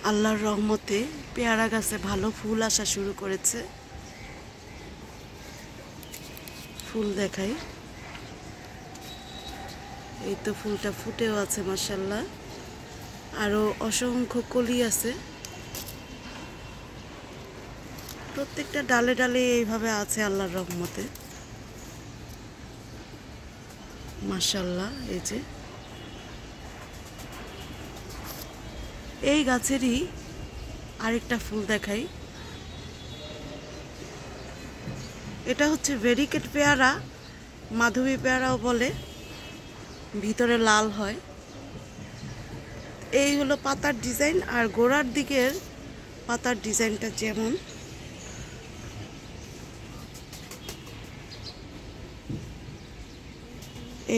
আল্লাহর রহমতে পেয়ারা গাছে ভালো ফুল আসা শুরু করেছে। ফুল দেখাই, এই তো ফুলটা ফুটেও আছে মাশাআল্লাহ। আরো অসংখ্য কলি আছে, প্রত্যেকটা ডালে ডালে এইভাবে আছে আল্লাহর রহমতে মাশাআল্লাহ। এই যে এই গাছেরই আরেকটা ফুল দেখাই, এটা হচ্ছে ভেরিকেট পেয়ারা, মাধবী পেয়ারাও বলে, ভিতরে লাল হয়। এই হলো পাতার ডিজাইন, আর গোড়ার দিকের পাতার ডিজাইনটা যেমন,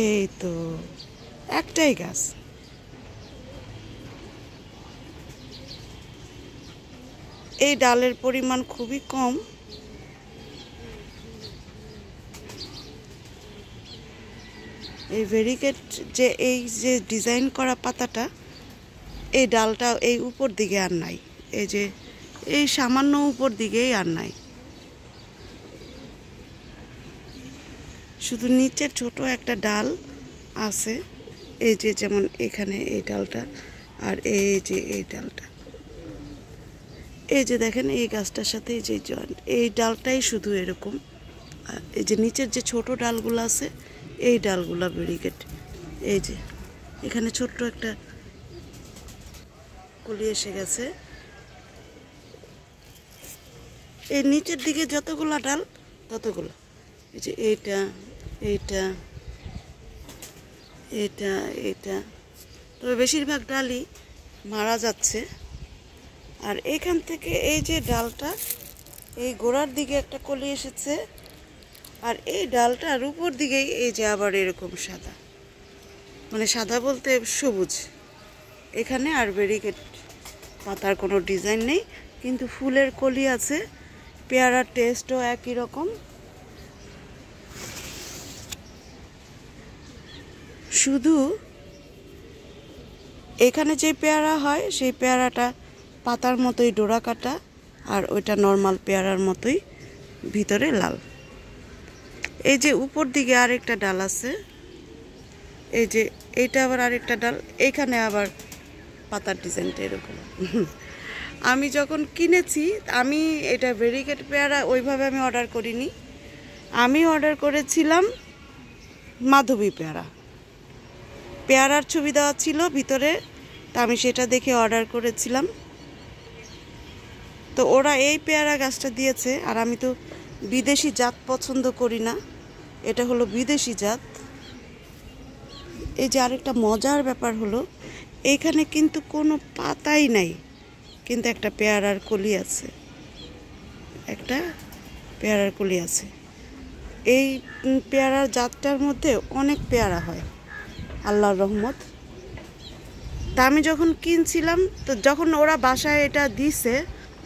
এই তো একটাই গাছ। এই ডালের পরিমাণ খুবই কম, এই ভেরিকেট যে এই যে ডিজাইন করা পাতাটা, এই ডালটা এই উপর দিকে আর নাই, এই যে এই সামান্য উপর দিকেই আর নাই, শুধু নিচে ছোট একটা ডাল আছে। এই যে যেমন এখানে এই ডালটা, আর এই যে এই ডালটা, এই যে দেখেন এই গাছটার সাথে এই যে জয়েন্ট, এই ডালটাই শুধু এরকম। এই যে নিচের যে ছোট ডালগুলো আছে, এই ডালগুলা ভেরিকেট। এই যে এখানে ছোট্ট একটা কলি এসে গেছে। এই নিচের দিকে যতগুলা ডাল ততগুলো, এই যে এইটা এইটা এটা এটা, তবে বেশিরভাগ ডালই মারা যাচ্ছে। আর এখান থেকে এই যে ডালটা, এই গোড়ার দিকে একটা কলি এসেছে, আর এই ডালটার উপর দিকেই এই যে আবার এরকম সাদা, মানে সাদা বলতে সবুজ। এখানে আর ভেরিকেট পাতার কোনো ডিজাইন নেই, কিন্তু ফুলের কলি আছে। পেয়ারার টেস্টও একই রকম, শুধু এখানে যে পেয়ারা হয় সেই পেয়ারাটা পাতার মতোই ডোরা কাটা, আর ওইটা নর্মাল পেয়ারার মতোই ভিতরে লাল। এই যে উপর দিকে আরেকটা ডাল আছে, এই যে এইটা আবার আরেকটা ডাল, এইখানে আবার পাতার ডিজাইনটা এরকম। আমি যখন কিনেছি, আমি এটা ভেরিকেট পেয়ারা ওইভাবে আমি অর্ডার করিনি, আমি অর্ডার করেছিলাম মাধবী পেয়ারা। পেয়ারার ছবি দেওয়া ছিল ভিতরে, তা আমি সেটা দেখে অর্ডার করেছিলাম। তো ওরা এই পেয়ারা গাছটা দিয়েছে, আর আমি তো বিদেশি জাত পছন্দ করি না, এটা হলো বিদেশি জাত। এই যে আরেকটা মজার ব্যাপার হলো, এইখানে কিন্তু কোনো পাতাই নাই, কিন্তু একটা পেয়ারার কলি আছে, একটা পেয়ারার কলি আছে। এই পেয়ারার জাতটার মধ্যে অনেক পেয়ারা হয় আল্লাহর রহমত। তা আমি যখন কিনছিলাম, তো যখন ওরা বাসায় এটা দিছে,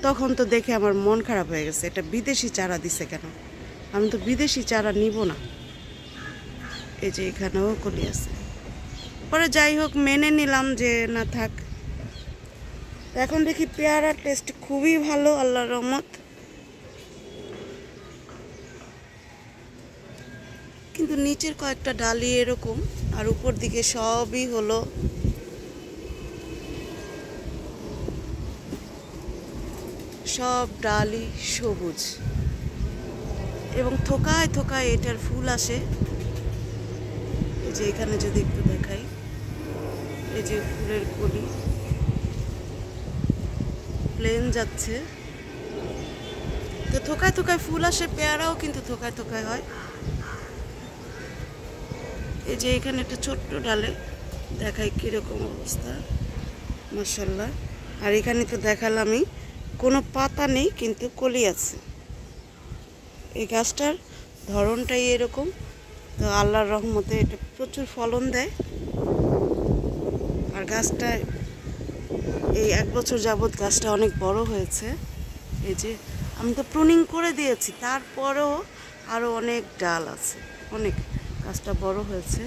তখন তো দেখে আমার মন খারাপ হয়ে গেছে, এটা বিদেশি চারা দিছে কেন, আমি তো বিদেশি চারা নিব না। এই যে এখানেও কলি আছে, পরে যাই হোক মেনে নিলাম যে না থাক। এখন দেখি পেয়ারার টেস্ট খুবই ভালো আল্লাহর রহমত, কিন্তু নিচের কয়েকটা ডালি এরকম, আর উপর দিকে সবই হলো সব ডালি সবুজ, এবং থোকায় থোকায় এটার ফুল আসে। এই যে এখানে যদি একটু দেখাই, এই যে ফুলের কলি প্লেন যাচ্ছে, তো থোকায় থোকায় ফুল আসে। পেয়ারাও কিন্তু থোকায় থোকায় হয়। এই যে এখানে একটা ছোট্ট ডালে দেখাই কিরকম অবস্থা মাশাআল্লাহ। আর এখানে তো দেখালামই কোনো পাতা নেই, কিন্তু কলি আছে। এই গাছটার ধরনটাই এরকম, তো আল্লাহর রহমতে এটা প্রচুর ফলন দেয়। আর গাছটা এই 1 বছর যাবৎ গাছটা অনেক বড় হয়েছে। এই যে আমি তো প্রুনিং করে দিয়েছি, তারপরেও আরও অনেক ডাল আছে, অনেক। গাছটা বড় হয়েছে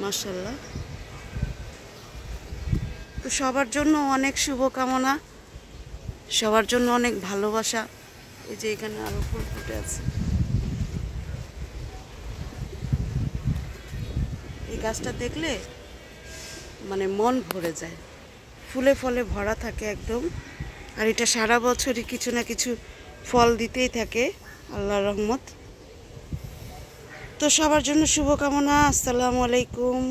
মাশাআল্লাহ। তো সবার জন্য অনেক শুভকামনা, সবার জন্য অনেক ভালোবাসা। এই যে এখানে আরো ফুল ফুটে আছে। এই গাছটা দেখলে মানে মন ভরে যায়, ফুলে ফলে ভরা থাকে একদম। আর এটা সারা বছরই কিছু না কিছু ফল দিতেই থাকে, আল্লাহর রহমত। তো সবার জন্য শুভকামনা। আসসালামু আলাইকুম।